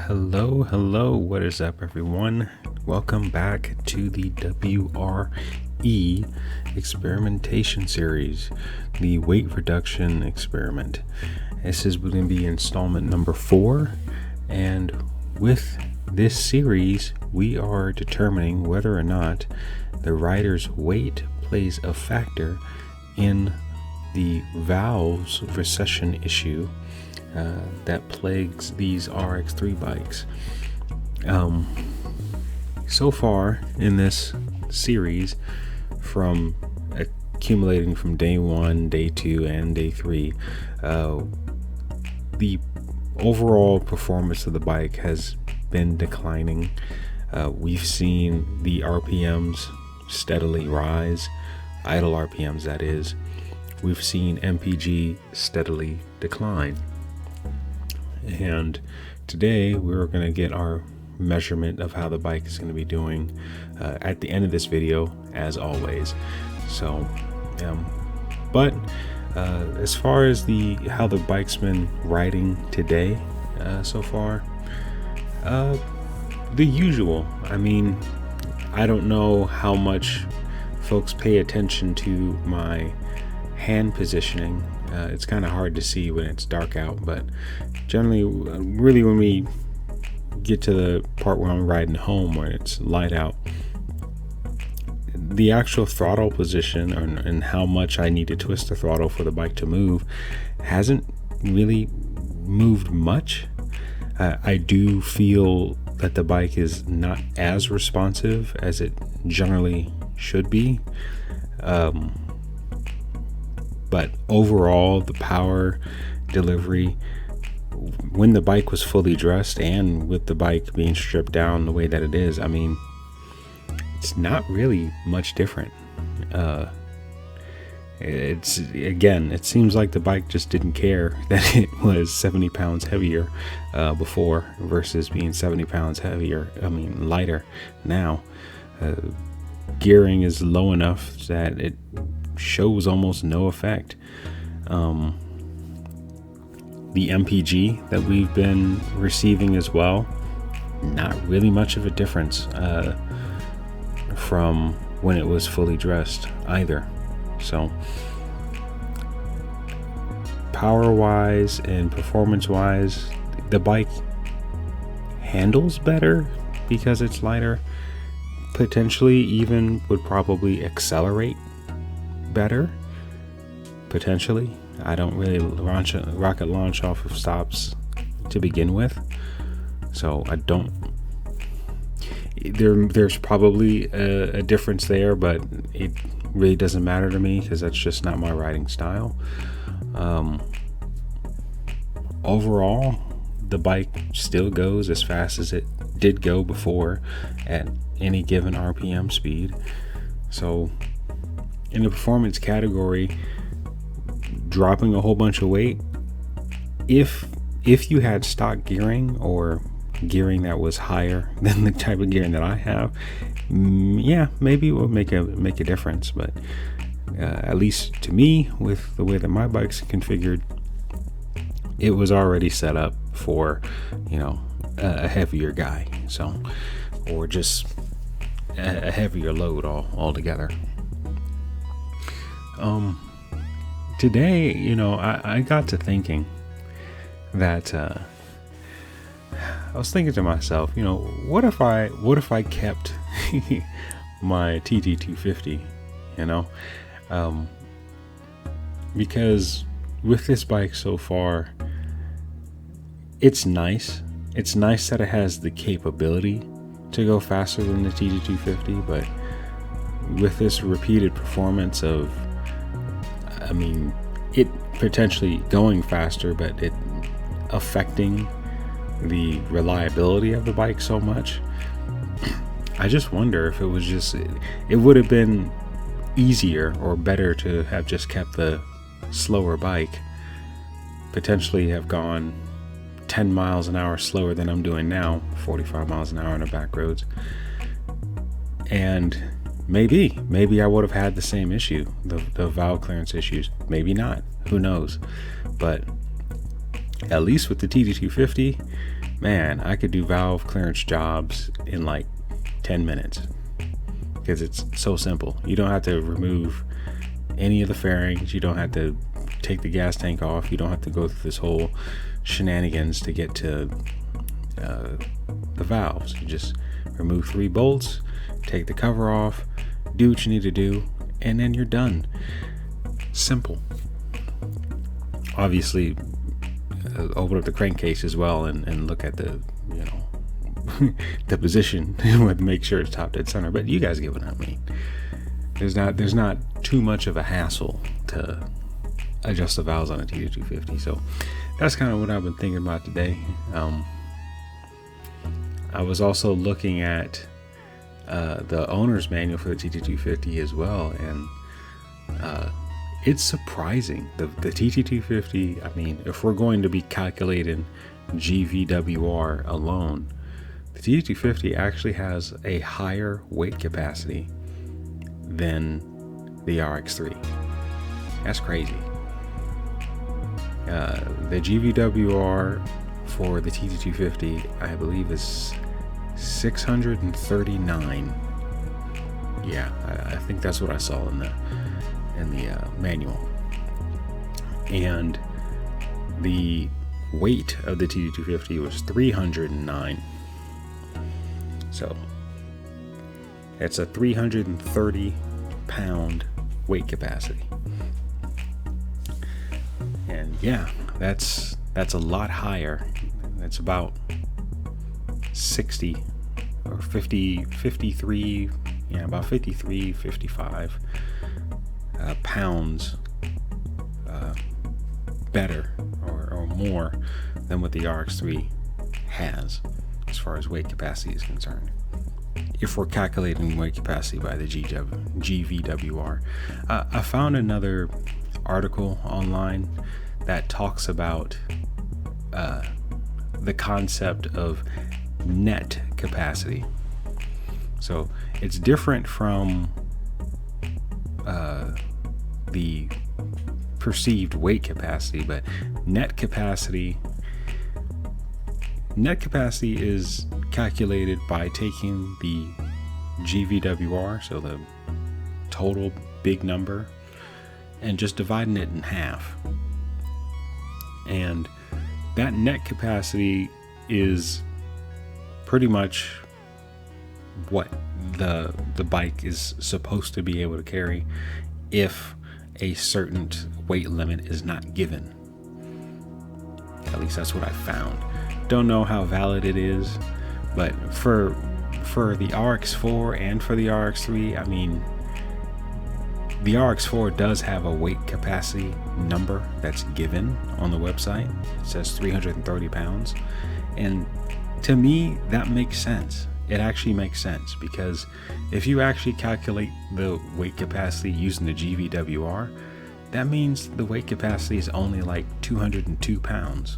Hello, what is up, everyone? Welcome back to the WRE experimentation series, the weight reduction experiment. This is going to be installment number 4, and with this series, we are determining whether or not the rider's weight plays a factor in the valves recession issue that plagues these RX3 bikes. So far in this series, from accumulating from day 1, day 2, and day 3, the overall performance of the bike has been declining. We've seen the RPMs steadily rise, idle RPMs that is. We've seen MPG steadily decline. And today we're going to get our measurement of how the bike is going to be doing at the end of this video, as always. So but as far as how the bike's been riding today so far, the usual. I mean, I don't know how much folks pay attention to my hand positioning. It's kind of hard to see when it's dark out, but generally, really when we get to the part where I'm riding home, where it's light out, the actual throttle position and how much I need to twist the throttle for the bike to move hasn't really moved much. I do feel that the bike is not as responsive as it generally should be. But overall, the power delivery, when the bike was fully dressed and with the bike being stripped down the way that it is, I mean, it's not really much different. It seems like the bike just didn't care that it was 70 pounds heavier before versus being 70 pounds lighter now. Gearing is low enough that it shows almost no effect. The MPG that we've been receiving as well, not really much of a difference from when it was fully dressed either. So power wise and performance wise, the bike handles better because it's lighter. Potentially even would probably accelerate better, potentially. I don't really rocket launch off of stops to begin with, so I don't. There's probably a difference there, but it really doesn't matter to me because that's just not my riding style. Overall, the bike still goes as fast as it did go before at any given RPM speed. So in the performance category, dropping a whole bunch of weight, if you had stock gearing or gearing that was higher than the type of gearing that I have, yeah, maybe it would make a difference. But at least to me, with the way that my bike's configured, it was already set up for, a heavier guy, so, or just a heavier load altogether. Today, I got to thinking that I was thinking to myself, what if I kept my TT250, because with this bike so far, it's nice that it has the capability to go faster than the TT250, but with this repeated performance of, it potentially going faster, but it affecting the reliability of the bike so much, I just wonder if it would have been easier or better to have just kept the slower bike, potentially have gone 10 miles an hour slower than I'm doing now, 45 miles an hour on the back roads, and maybe I would have had the same issue, the valve clearance issues. Maybe not, who knows. But at least with the TT250, man, I could do valve clearance jobs in like 10 minutes because it's so simple. You don't have to remove any of the fairings. You don't have to take the gas tank off. You don't have to go through this whole shenanigans to get to the valves. You just remove 3 bolts, take the cover off, do what you need to do, and then you're done. Simple. Obviously, open up the crankcase as well and look at the, the position and make sure it's top dead center. But you guys get what I mean. There's not too much of a hassle to adjust the valves on a TT250. So that's kind of what I've been thinking about today. I was also looking at the owner's manual for the TT250 as well, and it's surprising. The TT250, I mean, if we're going to be calculating GVWR alone, the TT250 actually has a higher weight capacity than the RX3. That's crazy. The GVWR for the TT250, I believe, is 639. Yeah, I think that's what I saw in the manual. And the weight of the TT250 was 309. So it's a 330 pound weight capacity. And yeah, that's a lot higher. It's about 60 or 53, about 53, 55 pounds better or more than what the RX3 has as far as weight capacity is concerned, if we're calculating weight capacity by the GVWR. I found another article online that talks about the concept of net capacity. So it's different from the perceived weight capacity, but net capacity is calculated by taking the GVWR, so the total big number, and just dividing it in half. And that net capacity is pretty much what the bike is supposed to be able to carry if a certain weight limit is not given. At least that's what I found. Don't know how valid it is, but for the RX4 and for the RX3, I mean, the RX4 does have a weight capacity number that's given on the website. It says 330 pounds. And to me, that makes sense. It actually makes sense, because if you actually calculate the weight capacity using the GVWR, that means the weight capacity is only like 202 pounds.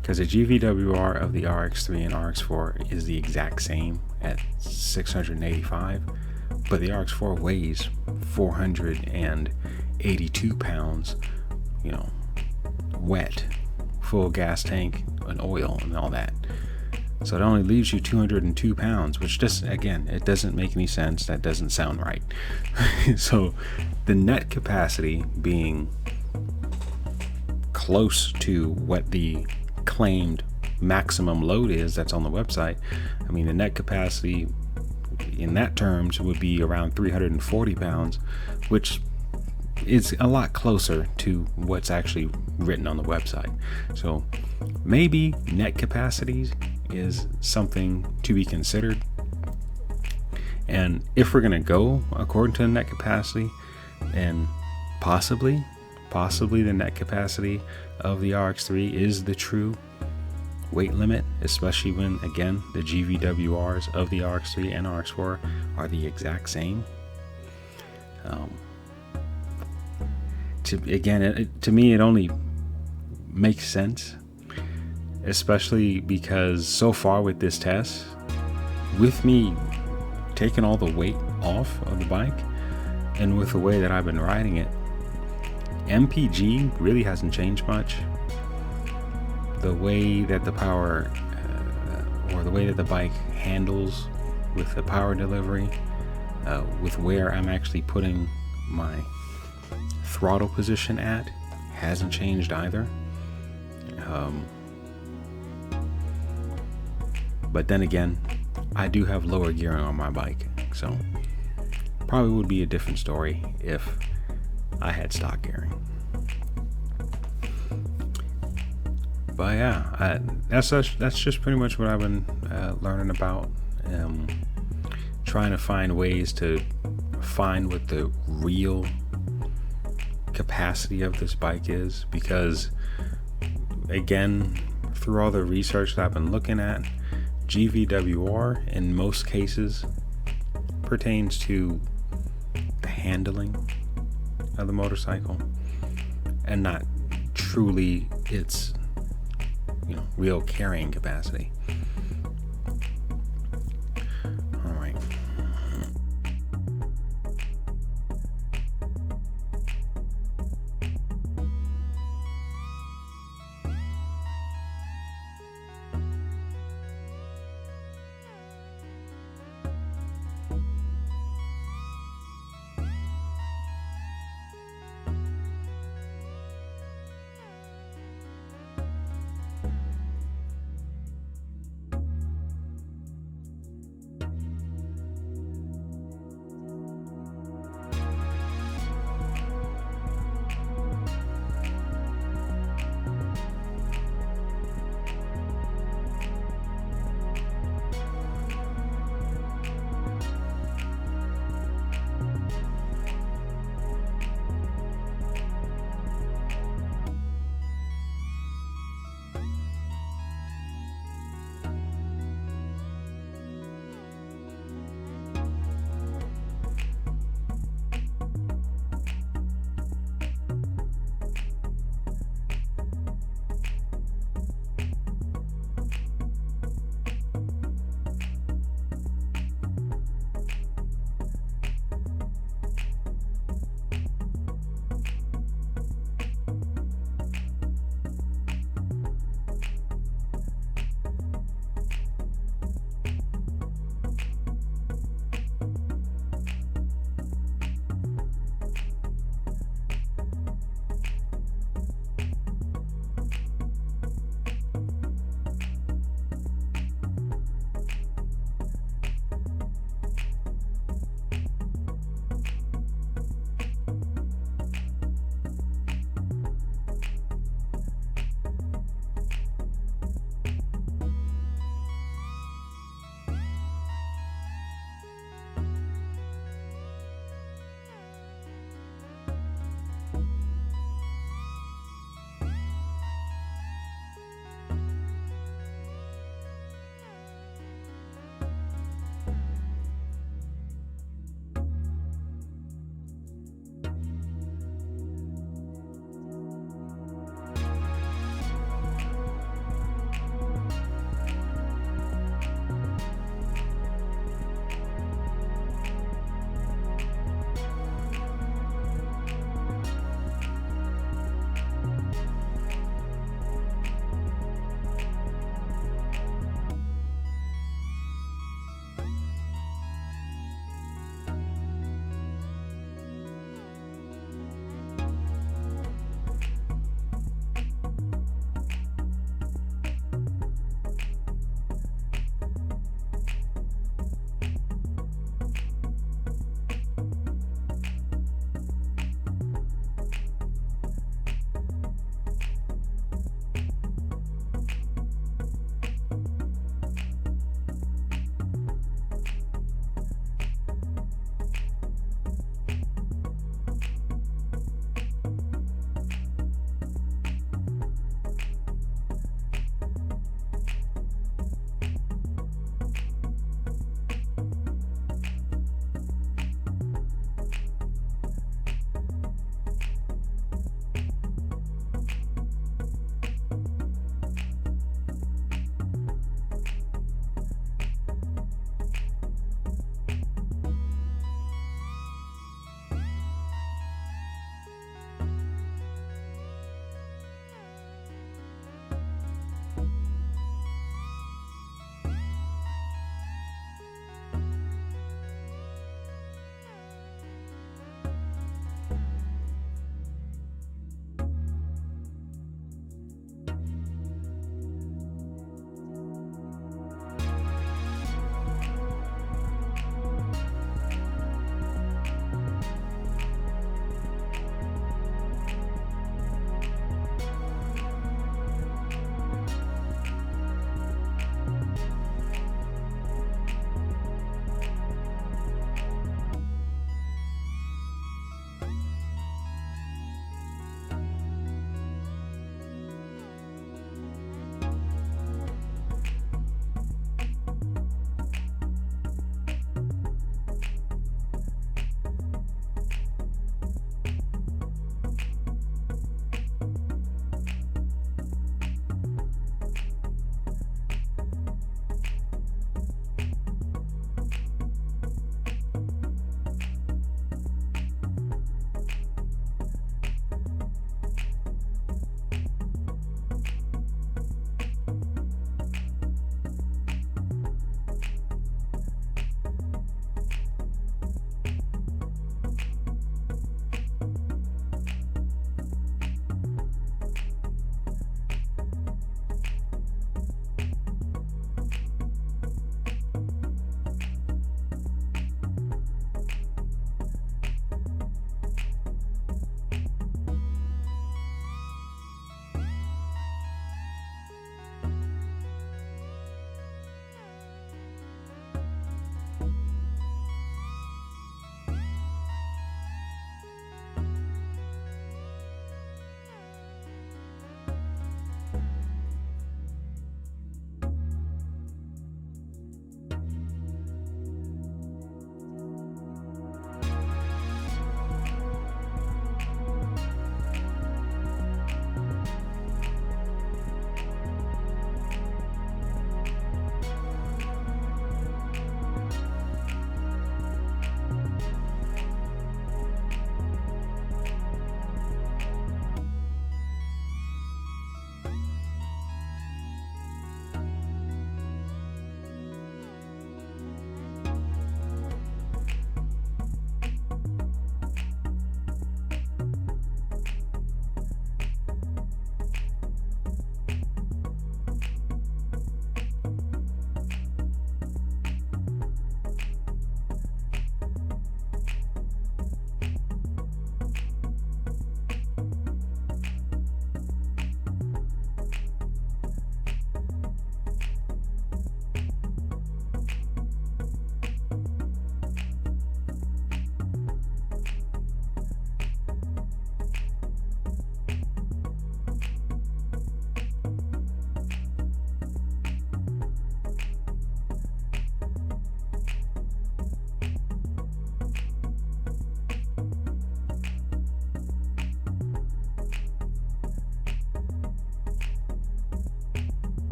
Because the GVWR of the RX3 and RX4 is the exact same at 685, but the RX4 weighs 482 pounds, wet, full gas tank and oil and all that. So it only leaves you 202 pounds, which just, again, it doesn't make any sense. That doesn't sound right. So the net capacity being close to what the claimed maximum load is that's on the website, I mean, the net capacity in that terms would be around 340 pounds, which is a lot closer to what's actually written on the website. So maybe net capacities is something to be considered. And if we're going to go according to the net capacity, then possibly the net capacity of the RX3 is the true weight limit, especially when, again, the GVWRs of the RX3 and RX4 are the exact same. To me, it only makes sense, especially because so far with this test, with me taking all the weight off of the bike and with the way that I've been riding it, MPG really hasn't changed much. the way that the power or the way that the bike handles with the power delivery, with where I'm actually putting my throttle position at, hasn't changed either. But then again, I do have lower gearing on my bike, so probably would be a different story if I had stock gearing. But yeah, that's just pretty much what I've been learning about. Trying to find ways to find what the real capacity of this bike is, because again, through all the research that I've been looking at, GVWR in most cases pertains to the handling of the motorcycle and not truly its real carrying capacity. All right.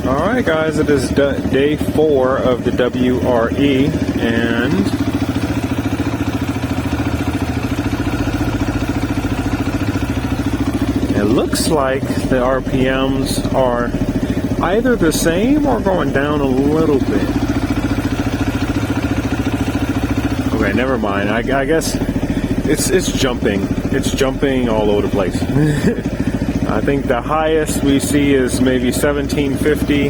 Alright guys, it is day 4 of the WRE, and it looks like the RPMs are either the same or going down a little bit. Okay, never mind. I guess it's jumping. It's jumping all over the place. I think the highest we see is maybe 1750,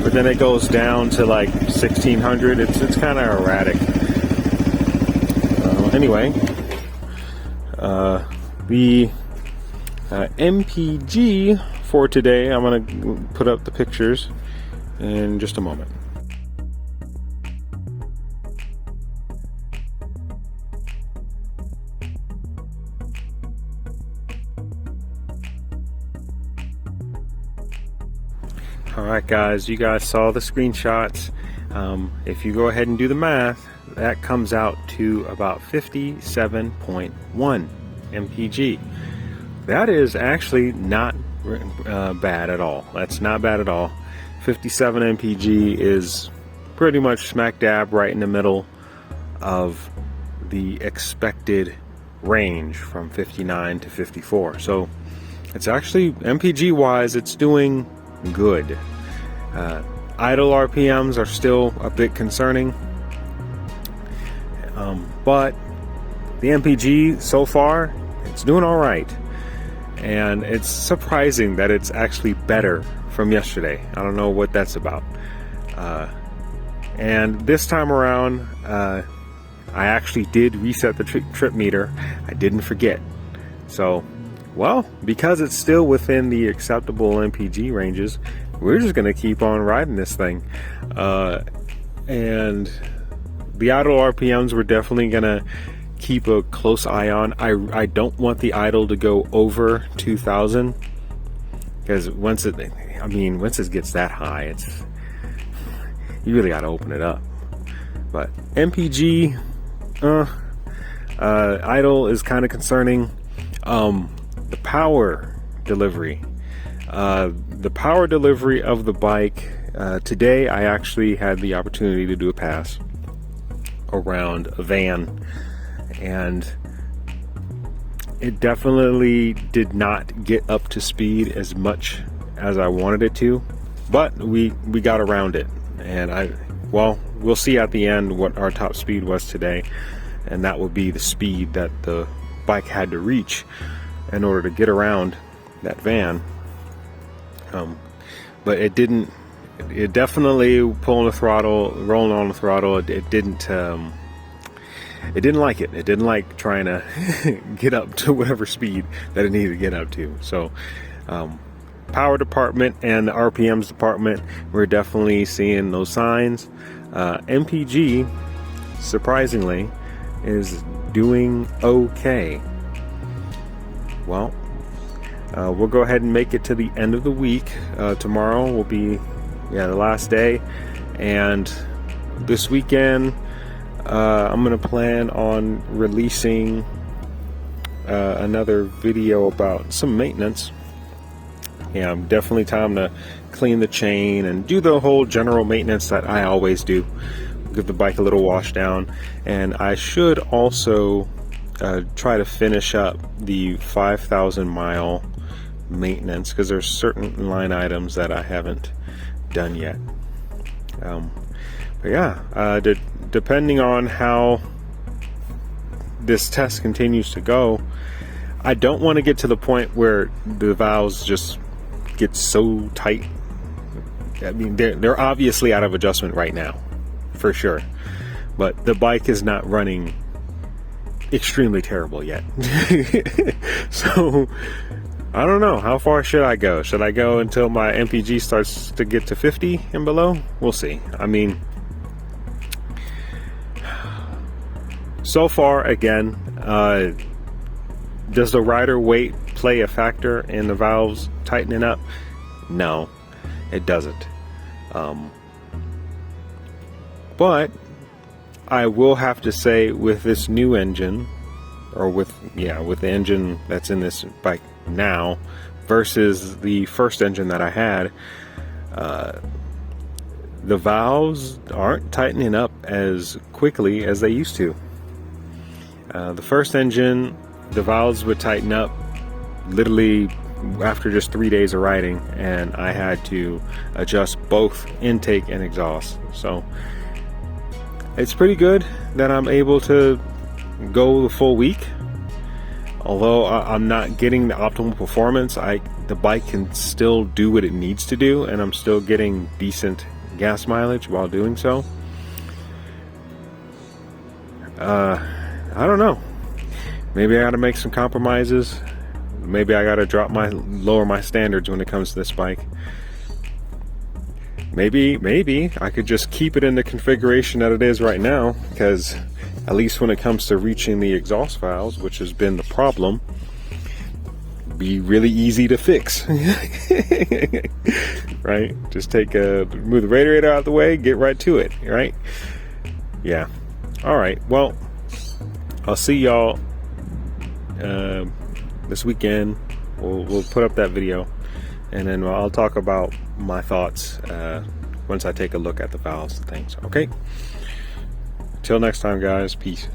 but then it goes down to like 1600. It's kind of erratic. Anyway, the MPG for today, I'm going to put up the pictures in just a moment. Alright guys, you guys saw the screenshots. If you go ahead and do the math, that comes out to about 57.1 MPG. That is actually not bad at all. That's not bad at all. 57 MPG is pretty much smack dab right in the middle of the expected range from 59 to 54. So it's actually, MPG wise, it's doing good. Idle RPMs are still a bit concerning, but the MPG so far, it's doing all right, and it's surprising that it's actually better from yesterday. I don't know what that's about. And this time around, I actually did reset the trip meter. I didn't forget. So, well, because it's still within the acceptable MPG ranges, we're just gonna keep on riding this thing. And the idle RPMs we're definitely gonna keep a close eye on. I don't want the idle to go over 2000, because once it gets that high, it's, you really gotta open it up. But MPG, idle is kind of concerning. The power delivery. The power delivery of the bike, today I actually had the opportunity to do a pass around a van, and it definitely did not get up to speed as much as I wanted it to, but we got around it, and we'll see at the end what our top speed was today, and that will be the speed that the bike had to reach in order to get around that van. But it definitely pulling the throttle, rolling on the throttle, it didn't like it. It didn't like trying to get up to whatever speed that it needed to get up to. So power department and the RPMs department, we're definitely seeing those signs. MPG, surprisingly, is doing okay. Well, we'll go ahead and make it to the end of the week. Tomorrow will be the last day, and this weekend I'm gonna plan on releasing another video about some maintenance. Definitely time to clean the chain and do the whole general maintenance that I always do. Give the bike a little wash down, and I should also try to finish up the 5,000 mile maintenance, because there's certain line items that I haven't done yet. But yeah, depending on how this test continues to go, I don't want to get to the point where the valves just get so tight. I mean, they're obviously out of adjustment right now, for sure, but the bike is not running extremely terrible yet. So I don't know, how far should I go? Should I go until my MPG starts to get to 50 and below? We'll see. I mean, so far, again, does the rider weight play a factor in the valves tightening up? No, it doesn't. But I will have to say, with this new engine, or with the engine that's in this bike now versus the first engine that I had, the valves aren't tightening up as quickly as they used to. The first engine, the valves would tighten up literally after just 3 days of riding, and I had to adjust both intake and exhaust. So it's pretty good that I'm able to go the full week. Although I'm not getting the optimal performance, the bike can still do what it needs to do, and I'm still getting decent gas mileage while doing so. I don't know. Maybe I got to make some compromises. Maybe I got to lower my standards when it comes to this bike. Maybe I could just keep it in the configuration that it is right now, because at least when it comes to reaching the exhaust valves, which has been the problem, be really easy to fix. Right? Just move the radiator out of the way, get right to it, right? Yeah. All right. Well, I'll see y'all this weekend. We'll put up that video, and then I'll talk about my thoughts once I take a look at the valves and things. Okay? Till next time, guys. Peace.